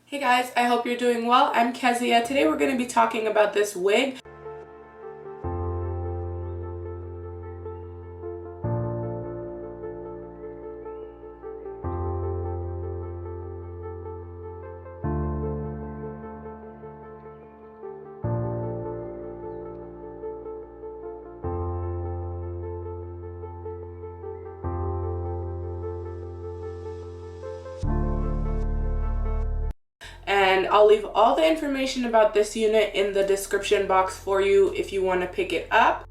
Hey guys, I hope you're doing well. I'm Kezia. Today we're going to be talking about this wig. And I'll leave all the information about this unit in the description box for you if you want to pick it up.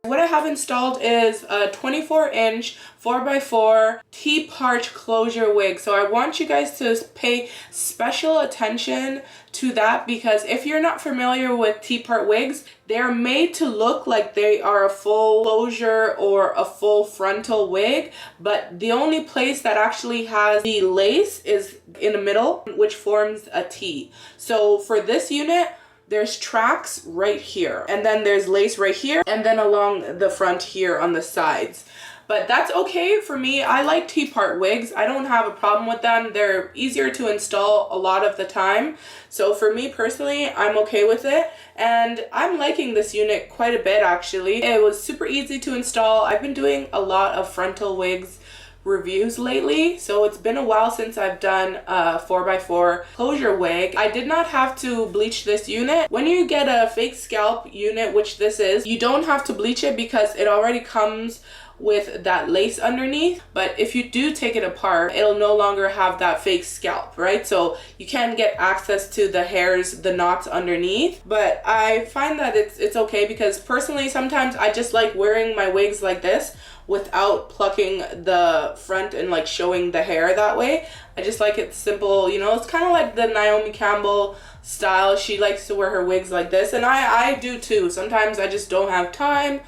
What I have installed is a 24-inch 4x4 T-part closure wig. So I want you guys to pay special attention to that, because if you're not familiar with T-part wigs, they're made to look like they are a full closure or a full frontal wig, but the only place that actually has the lace is in the middle, which forms a T. So for this unit, there's tracks right here, and then there's lace right here, and then along the front here on the sides. But that's okay for me. I like T-part wigs. I don't have a problem with them. They're easier to install a lot of the time. So for me personally, I'm okay with it. And I'm liking this unit quite a bit actually. It was super easy to install. I've been doing a lot of frontal wigs reviews lately, so it's been a while since I've done a 4x4 closure wig. I did not have to bleach this unit. When you get a fake scalp unit, which this is, you don't have to bleach it because it already comes with that lace underneath. But if you do take it apart, it'll no longer have that fake scalp, right? So you can get access to the hairs, the knots underneath. But I find that it's okay, because personally sometimes I just like wearing my wigs like this without plucking the front and like showing the hair that way. I just like it simple, you know. It's kind of like the Naomi Campbell style. She likes to wear her wigs like this, and I do too. Sometimes I just don't have time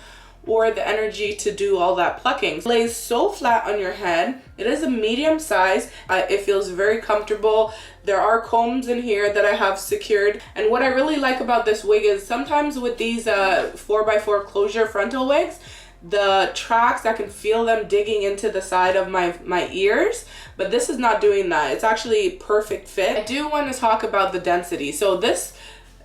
or the energy to do all that plucking. It lays so flat on your head. It is a medium size. It feels very comfortable. There are combs in here that I have secured. And what I really like about this wig is sometimes with these 4x4 closure frontal wigs, the tracks, I can feel them digging into the side of my ears, but this is not doing that. It's actually perfect fit. I do want to talk about the density. So this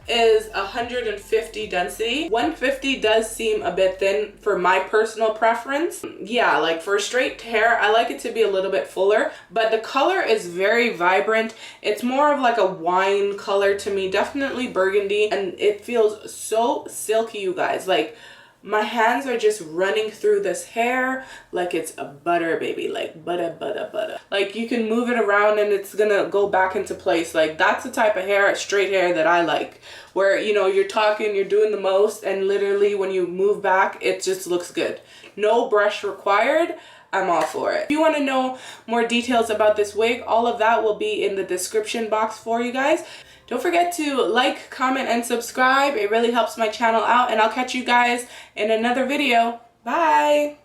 is 150 density. 150 does seem a bit thin for my personal preference. Yeah, like for straight hair, I like it to be a little bit fuller, but the color is very vibrant. It's more of like a wine color to me, definitely burgundy, and it feels so silky, you guys. Like, my hands are just running through this hair like it's a butter, baby, like butter, butter, butter. Like you can move it around and it's gonna go back into place. Like that's the type of hair, straight hair, that I like, where, you know, you're talking, you're doing the most, and literally when you move back, it just looks good. No brush required. I'm all for it. If you want to know more details about this wig, all of that will be in the description box for you guys. Don't forget to like, comment, and subscribe. It really helps my channel out, and I'll catch you guys in another video. Bye!